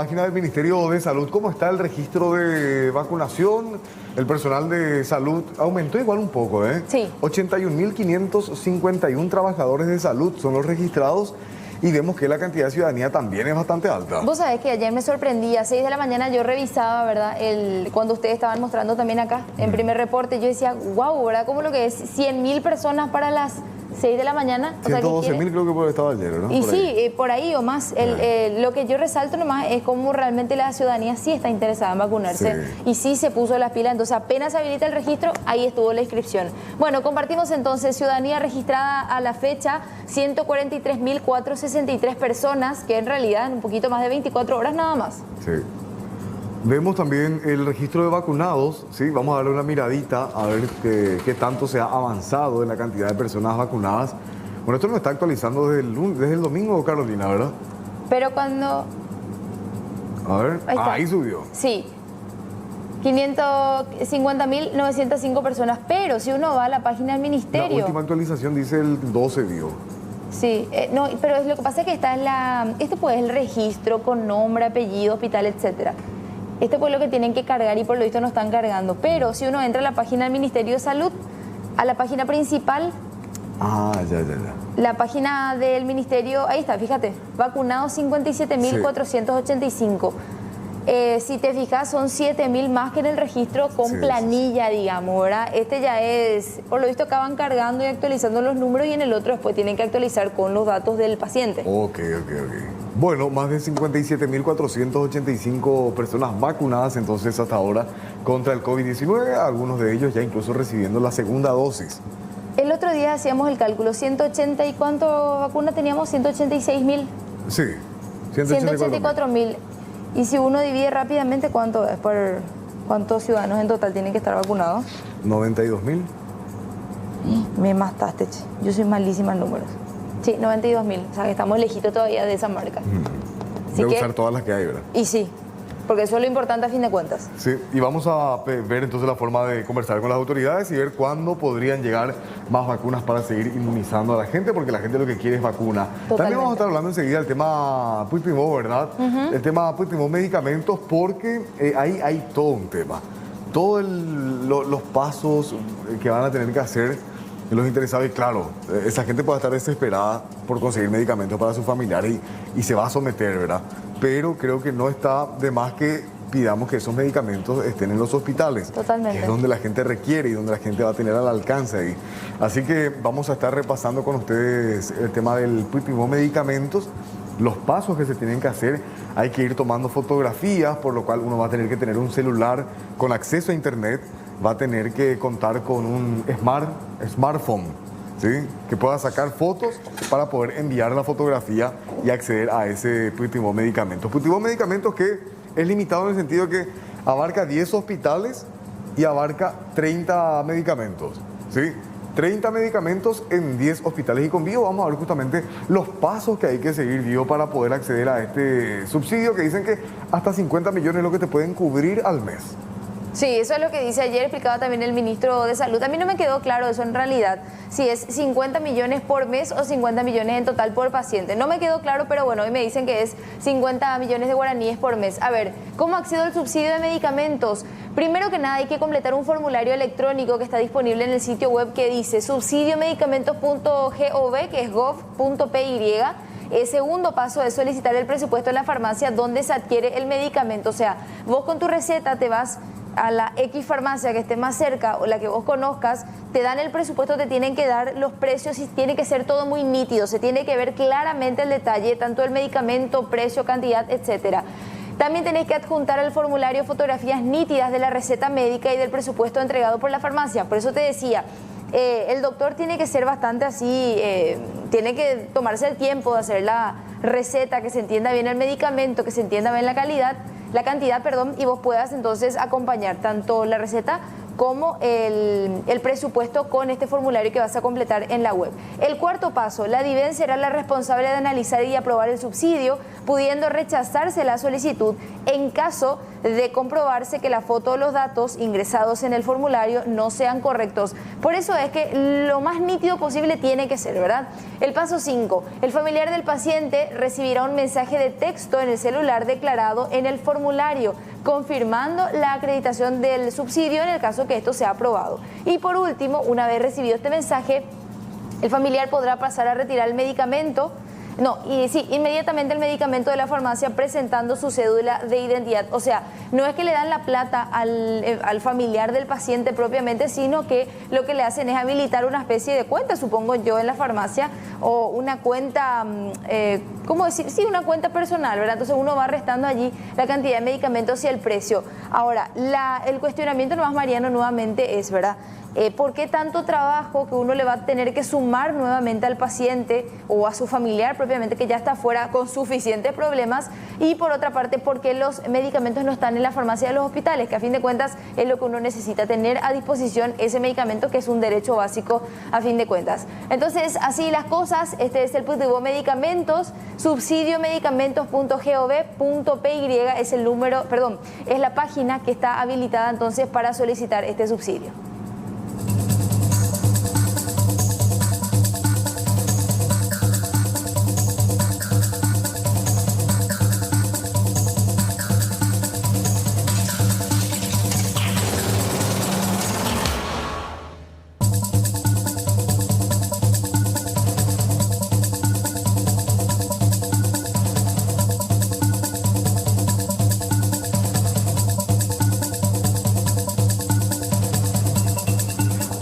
página del Ministerio de Salud, ¿cómo está el registro de vacunación? El personal de salud aumentó igual un poco, ¿eh? Sí. 81.551 trabajadores de salud son los registrados y vemos que la cantidad de ciudadanía también es bastante alta. Vos sabés que ayer me sorprendí, a 6 de la mañana yo revisaba, ¿verdad? Cuando ustedes estaban mostrando también acá, en primer reporte, yo decía, wow, ¿verdad? Como lo que es 100.000 personas para las 6 de la mañana. 112.000 creo que estaba ayer, ¿no? Y sí, por ahí o más. Lo que yo resalto nomás es cómo realmente la ciudadanía sí está interesada en vacunarse. Sí. Y sí se puso las pilas. Entonces apenas se habilita el registro, ahí estuvo la inscripción. Bueno, compartimos entonces ciudadanía registrada a la fecha, 143.463 personas, que en realidad en un poquito más de 24 horas nada más. Sí. Vemos también el registro de vacunados, ¿sí? Vamos a darle una miradita a ver qué tanto se ha avanzado en la cantidad de personas vacunadas. Bueno, esto nos está actualizando desde el domingo, Carolina, ¿verdad? Pero cuando... A ver, ahí subió. Sí, 550.905 personas, pero si uno va a la página del ministerio... La última actualización dice el 12 dio. Sí, no, pero lo que pasa es que está este pues es el registro con nombre, apellido, hospital, etcétera. Este pues es lo que tienen que cargar y por lo visto no están cargando. Pero si uno entra a la página del Ministerio de Salud, a la página principal... Ya. La página del Ministerio, ahí está, fíjate, vacunados 57.485. Si te fijas, son 7.000 más que en el registro con planilla, digamos, ¿verdad? Este ya es, por lo visto acaban cargando y actualizando los números y en el otro después tienen que actualizar con los datos del paciente. Ok. Bueno, más de 57.485 personas vacunadas entonces hasta ahora contra el COVID-19, algunos de ellos ya incluso recibiendo la segunda dosis. El otro día hacíamos el cálculo, 180 y ¿cuánto vacunas teníamos? 186.000. Sí, 184.000. Y si uno divide rápidamente, ¿cuánto es? ¿Cuántos ciudadanos en total tienen que estar vacunados? 92.000. Me mataste, che. Yo soy malísima en números. Sí, 92.000. O sea, que estamos lejitos todavía de esa marca. De usar todas las que hay, ¿verdad? Y sí, porque eso es lo importante a fin de cuentas. Sí, y vamos a ver entonces la forma de conversar con las autoridades y ver cuándo podrían llegar más vacunas para seguir inmunizando a la gente, porque la gente lo que quiere es vacuna. Totalmente. También vamos a estar hablando enseguida del tema Puigdemont, ¿verdad? El tema Puigdemont medicamentos, porque ahí hay todo un tema. Todos los pasos que van a tener que hacer los interesados, y claro, esa gente puede estar desesperada por conseguir medicamentos para sus familiares y se va a someter, ¿verdad? Pero creo que no está de más que pidamos que esos medicamentos estén en los hospitales. Totalmente. Que es donde la gente requiere y donde la gente va a tener al alcance ahí. Así que vamos a estar repasando con ustedes el tema del Puigdemont medicamentos, los pasos que se tienen que hacer. Hay que ir tomando fotografías, por lo cual uno va a tener que tener un celular con acceso a internet, va a tener que contar con un smartphone, ¿sí? Que pueda sacar fotos para poder enviar la fotografía y acceder a ese Puigdemont medicamentos. Puigdemont medicamentos que es limitado en el sentido que abarca 10 hospitales y abarca 30 medicamentos, ¿sí? 30 medicamentos en 10 hospitales. Y con Vivo vamos a ver justamente los pasos que hay que seguir, Vivo, para poder acceder a este subsidio que dicen que hasta 50 millones es lo que te pueden cubrir al mes. Sí, eso es lo que dice ayer, explicaba también el ministro de Salud. A mí no me quedó claro eso en realidad, si es 50 millones por mes o 50 millones en total por paciente. No me quedó claro, pero bueno, hoy me dicen que es 50 millones de guaraníes por mes. A ver, ¿cómo accedo al subsidio de medicamentos? Primero que nada hay que completar un formulario electrónico que está disponible en el sitio web que dice subsidiomedicamentos.gov, que es gov.py. El segundo paso es solicitar el presupuesto en la farmacia donde se adquiere el medicamento. O sea, vos con tu receta te vas a la X farmacia que esté más cerca o la que vos conozcas, te dan el presupuesto, te tienen que dar los precios y tiene que ser todo muy nítido, se tiene que ver claramente el detalle, tanto el medicamento, precio, cantidad, etcétera. También tenés que adjuntar al formulario fotografías nítidas de la receta médica y del presupuesto entregado por la farmacia. Por eso te decía, el doctor tiene que ser bastante así, tiene que tomarse el tiempo de hacer la receta, que se entienda bien el medicamento, que se entienda bien la cantidad, y vos puedas entonces acompañar tanto la receta como el presupuesto con este formulario que vas a completar en la web. El cuarto paso, la DIVEN será la responsable de analizar y aprobar el subsidio, pudiendo rechazarse la solicitud en caso de comprobarse que la foto o los datos ingresados en el formulario no sean correctos. Por eso es que lo más nítido posible tiene que ser, ¿verdad? El paso 5, el familiar del paciente recibirá un mensaje de texto en el celular declarado en el formulario, confirmando la acreditación del subsidio en el caso que esto sea aprobado. Y por último, una vez recibido este mensaje, el familiar podrá pasar a retirar el medicamento, inmediatamente el medicamento de la farmacia presentando su cédula de identidad. O sea, no es que le dan la plata al familiar del paciente propiamente, sino que lo que le hacen es habilitar una especie de cuenta, supongo yo, en la farmacia, o una cuenta, ¿cómo decir? Sí, una cuenta personal, ¿verdad? Entonces uno va restando allí la cantidad de medicamentos y el precio. Ahora, el cuestionamiento nomás, Mariano, nuevamente es, ¿verdad? ¿Por qué tanto trabajo que uno le va a tener que sumar nuevamente al paciente o a su familiar propiamente que ya está fuera con suficientes problemas? Y por otra parte, ¿por qué los medicamentos no están en la farmacia de los hospitales? Que a fin de cuentas es lo que uno necesita, tener a disposición ese medicamento que es un derecho básico a fin de cuentas. Entonces, así las cosas, este es el Putibó Medicamentos, subsidiomedicamentos.gov.py es el número, perdón, es la página que está habilitada entonces para solicitar este subsidio.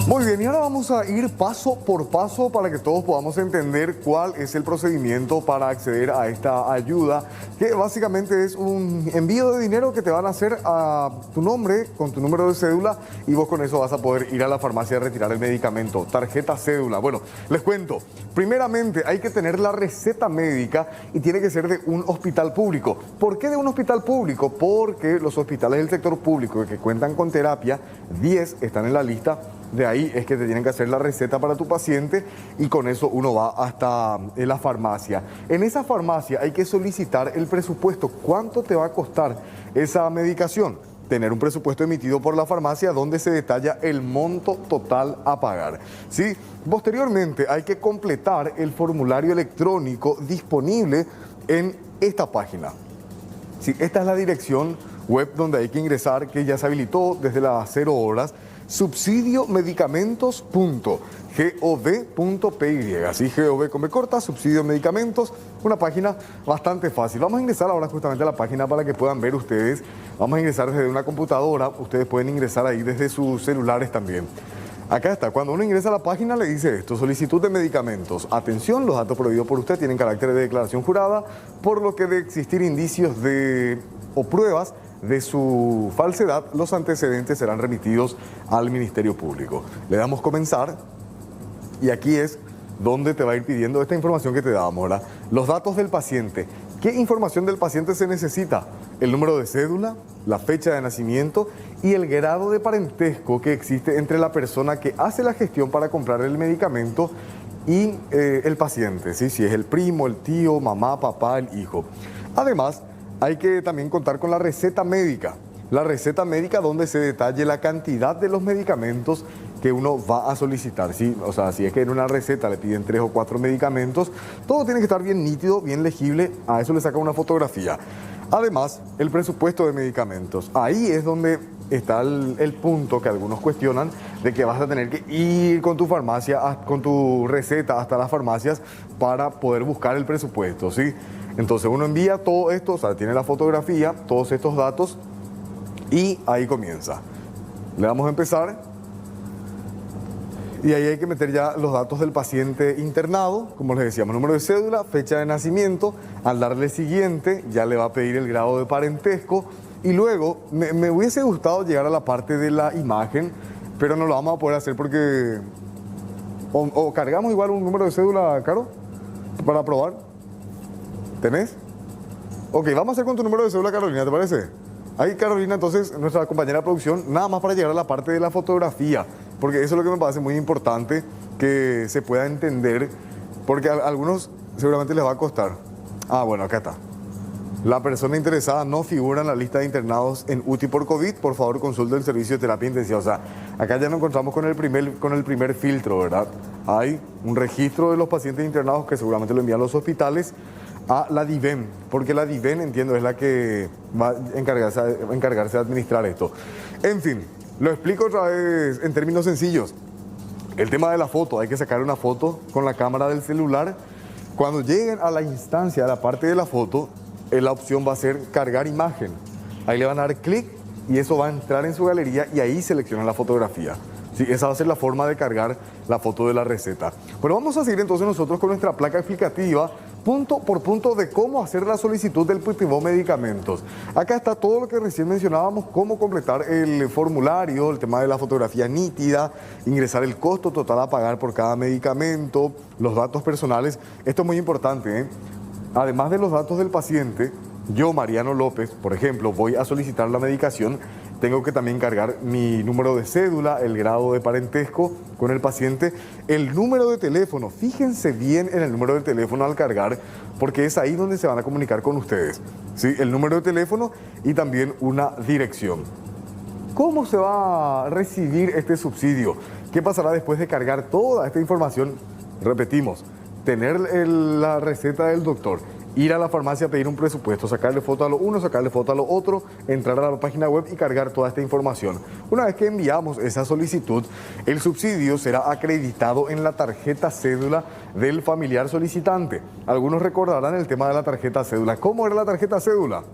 Muy bien, y ahora vamos a ir paso por paso para que todos podamos entender cuál es el procedimiento para acceder a esta ayuda, que básicamente es un envío de dinero que te van a hacer a tu nombre, con tu número de cédula, y vos con eso vas a poder ir a la farmacia a retirar el medicamento. Tarjeta cédula. Bueno, les cuento. Primeramente, hay que tener la receta médica y tiene que ser de un hospital público. ¿Por qué de un hospital público? Porque los hospitales del sector público que cuentan con terapia, 10 están en la lista. De ahí es que te tienen que hacer la receta para tu paciente y con eso uno va hasta la farmacia. En esa farmacia hay que solicitar el presupuesto. ¿Cuánto te va a costar esa medicación? Tener un presupuesto emitido por la farmacia donde se detalla el monto total a pagar, ¿sí? Posteriormente hay que completar el formulario electrónico disponible en esta página. Sí, esta es la dirección web donde hay que ingresar, que ya se habilitó desde las 0 horas. Subsidiomedicamentos.gov.py, así gov con B corta, Subsidio Medicamentos, una página bastante fácil. Vamos a ingresar ahora justamente a la página para que puedan ver ustedes. Vamos a ingresar desde una computadora, ustedes pueden ingresar ahí desde sus celulares también. Acá está, cuando uno ingresa a la página le dice esto: solicitud de medicamentos. Atención, los datos prohibidos por usted tienen carácter de declaración jurada, por lo que de existir indicios o pruebas de su falsedad, los antecedentes serán remitidos al Ministerio Público. Le damos comenzar y aquí es donde te va a ir pidiendo esta información que te damos, ¿verdad? Los datos del paciente. ¿Qué información del paciente se necesita? El número de cédula, la fecha de nacimiento y el grado de parentesco que existe entre la persona que hace la gestión para comprar el medicamento y el paciente, ¿sí? Si es el primo, el tío, mamá, papá, el hijo. Además, hay que también contar con la receta médica. La receta médica donde se detalle la cantidad de los medicamentos que uno va a solicitar, ¿sí? O sea, si es que en una receta le piden 3 o 4 medicamentos, todo tiene que estar bien nítido, bien legible. A eso le saca una fotografía. Además, el presupuesto de medicamentos. Ahí es donde está el punto que algunos cuestionan de que vas a tener que ir con tu farmacia, con tu receta hasta las farmacias para poder buscar el presupuesto, ¿sí? Entonces uno envía todo esto, o sea, tiene la fotografía, todos estos datos y ahí comienza. Le damos a empezar y ahí hay que meter ya los datos del paciente internado, como les decíamos, número de cédula, fecha de nacimiento. Al darle siguiente ya le va a pedir el grado de parentesco y luego me hubiese gustado llegar a la parte de la imagen, pero no lo vamos a poder hacer porque o cargamos igual un número de cédula, Caro, para probar. ¿Tenés? Ok, vamos a hacer con tu número de cédula, Carolina, ¿te parece? Ahí Carolina, entonces, nuestra compañera de producción, nada más para llegar a la parte de la fotografía, porque eso es lo que me parece muy importante que se pueda entender, porque a algunos seguramente les va a costar. Ah, bueno, acá está. La persona interesada no figura en la lista de internados en UTI por COVID. Por favor, consulte el servicio de terapia intensiva. O sea, acá ya nos encontramos con el primer filtro, ¿verdad? Hay un registro de los pacientes internados que seguramente lo envían los hospitales a la DIVEN, porque la DIVEN, entiendo, es la que va a encargarse de administrar esto. En fin, lo explico otra vez en términos sencillos. El tema de la foto, hay que sacar una foto con la cámara del celular. Cuando lleguen a la instancia, a la parte de la foto, la opción va a ser cargar imagen. Ahí le van a dar clic y eso va a entrar en su galería y ahí seleccionan la fotografía. Sí, esa va a ser la forma de cargar la foto de la receta. Bueno, vamos a seguir entonces nosotros con nuestra placa explicativa, punto por punto, de cómo hacer la solicitud del Pipimo Medicamentos. Acá está todo lo que recién mencionábamos, cómo completar el formulario, el tema de la fotografía nítida, ingresar el costo total a pagar por cada medicamento, los datos personales. Esto es muy importante, ¿eh? Además de los datos del paciente, yo, Mariano López, por ejemplo, voy a solicitar la medicación, tengo que también cargar mi número de cédula, el grado de parentesco con el paciente, el número de teléfono. Fíjense bien en el número de teléfono al cargar, porque es ahí donde se van a comunicar con ustedes. ¿Sí? El número de teléfono y también una dirección. ¿Cómo se va a recibir este subsidio? ¿Qué pasará después de cargar toda esta información? Repetimos, tener la receta del doctor, ir a la farmacia a pedir un presupuesto, sacarle foto a lo uno, sacarle foto a lo otro, entrar a la página web y cargar toda esta información. Una vez que enviamos esa solicitud, el subsidio será acreditado en la tarjeta cédula del familiar solicitante. Algunos recordarán el tema de la tarjeta cédula. ¿Cómo era la tarjeta cédula?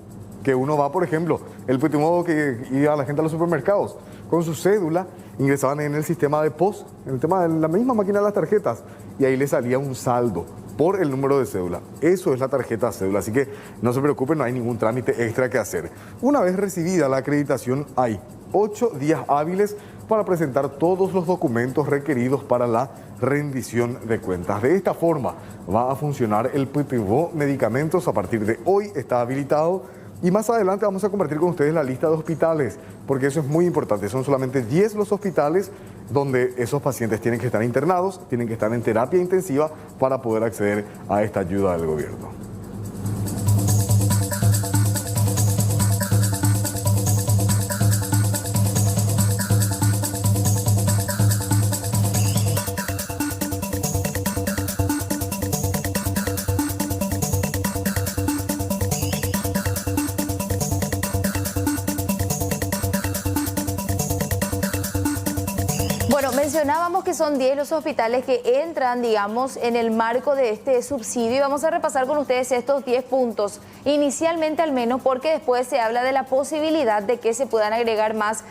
Que uno va, por ejemplo, el modo que iba a la gente a los supermercados, con su cédula ingresaban en el sistema de POS, en el tema de la misma máquina de las tarjetas, y ahí le salía un saldo por el número de cédula. Eso es la tarjeta cédula, así que no se preocupen, no hay ningún trámite extra que hacer. Una vez recibida la acreditación, hay 8 días hábiles para presentar todos los documentos requeridos para la rendición de cuentas. De esta forma va a funcionar el Pipimo Medicamentos. A partir de hoy está habilitado. Y más adelante vamos a compartir con ustedes la lista de hospitales, porque eso es muy importante. Son solamente 10 los hospitales donde esos pacientes tienen que estar internados, tienen que estar en terapia intensiva para poder acceder a esta ayuda del gobierno. Bueno, mencionábamos que son 10 los hospitales que entran, digamos, en el marco de este subsidio, y vamos a repasar con ustedes estos 10 puntos, inicialmente al menos, porque después se habla de la posibilidad de que se puedan agregar más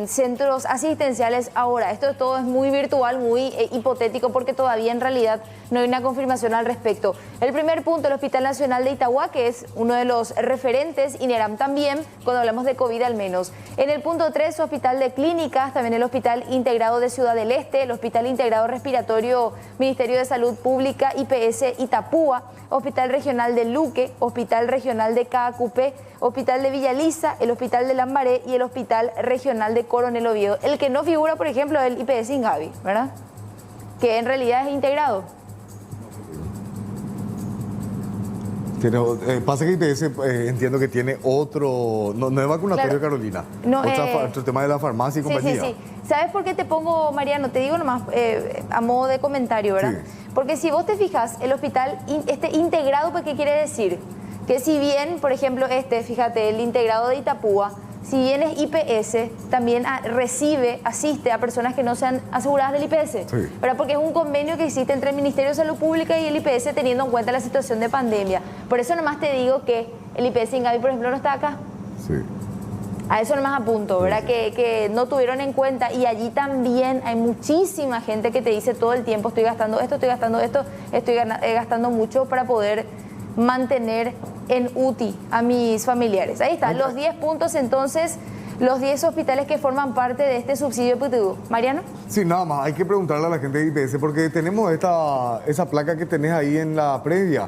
centros asistenciales ahora. Esto todo es muy virtual, muy hipotético, porque todavía en realidad no hay una confirmación al respecto. El primer punto, el Hospital Nacional de Itagua, que es uno de los referentes, INERAM también, cuando hablamos de COVID al menos. En el punto 3, Hospital de Clínicas, también el Hospital Integrado de Ciudad del Este, el Hospital Integrado Respiratorio, Ministerio de Salud Pública, IPS Itapúa, Hospital Regional de Luque, Hospital Regional de Caacupé, Hospital de Villaliza, el Hospital de Lambaré y el Hospital Regional de Coronel Oviedo. El que no figura, por ejemplo, es el IPS Ingavi, ¿verdad? Que en realidad es integrado. Pasa que IPS entiendo que tiene otro, no es vacunatorio, claro, Carolina, no, otro tema de la farmacia y compañía. Sí. ¿Sabes por qué te pongo, Mariano? Te digo nomás a modo de comentario, ¿verdad? Sí. Porque si vos te fijas, el hospital integrado, ¿pues qué quiere decir? Que si bien, por ejemplo, fíjate, el integrado de Itapúa, si bien es IPS, también asiste a personas que no sean aseguradas del IPS, sí, ¿verdad? Porque es un convenio que existe entre el Ministerio de Salud Pública y el IPS, teniendo en cuenta la situación de pandemia. Por eso nomás te digo que el IPS Ingavi, por ejemplo, no está acá. Sí. A eso nomás apunto, ¿verdad? Sí. Que no tuvieron en cuenta, y allí también hay muchísima gente que te dice todo el tiempo, estoy gastando esto, estoy gastando mucho para poder mantener en UTI a mis familiares. Ahí está, los 10 puntos entonces, los 10 hospitales que forman parte de este subsidio PTU. ¿Mariano? Sí, nada más, hay que preguntarle a la gente de IPS, porque tenemos esa placa que tenés ahí en la previa.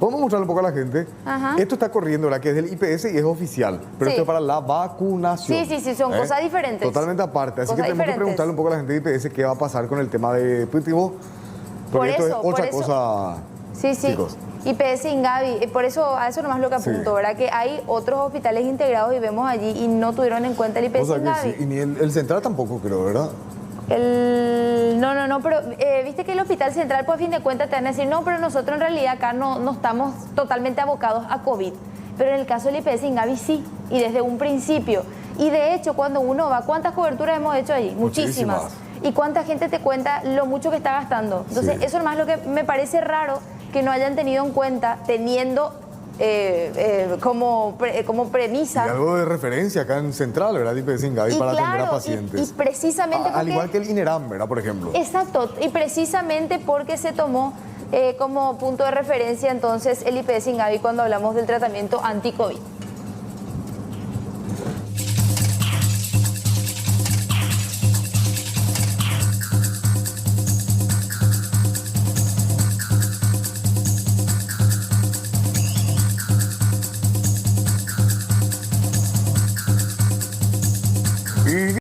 Podemos mostrarle un poco a la gente. Ajá. Esto está corriendo, ¿verdad? Que es del IPS y es oficial, pero Sí. esto es para la vacunación. Sí, son cosas diferentes. Totalmente aparte. Así Cosas que tenemos que diferentes. preguntarle un poco a la gente de IPS qué va a pasar con el tema de positivo, Por porque esto eso, es otra por eso. cosa, Sí. chicos. IPS Ingavi, por eso, a eso nomás lo que apunto, Sí. ¿verdad? Que hay otros hospitales integrados y vemos allí y no tuvieron en cuenta el IPS O sea que Ingavi. sí, y ni el central tampoco creo, ¿verdad? No, pero viste que el hospital central, pues a fin de cuentas te van a decir, no, pero nosotros en realidad acá no estamos totalmente abocados a COVID. Pero en el caso del IPS Ingavi sí, y desde un principio. Y de hecho, cuando uno va, ¿cuántas coberturas hemos hecho allí? Muchísimas. ¿Y cuánta gente te cuenta lo mucho que está gastando? Entonces, Sí. eso nomás lo que me parece raro que no hayan tenido en cuenta, teniendo como premisa. Y algo de referencia acá en central, ¿verdad? IPS Ingavi Y para atender a claro, pacientes. y precisamente Al porque- igual que el INERAM, ¿verdad? Por ejemplo. Exacto, y precisamente porque se tomó como punto de referencia entonces el IPS Ingavi cuando hablamos del tratamiento anti-COVID.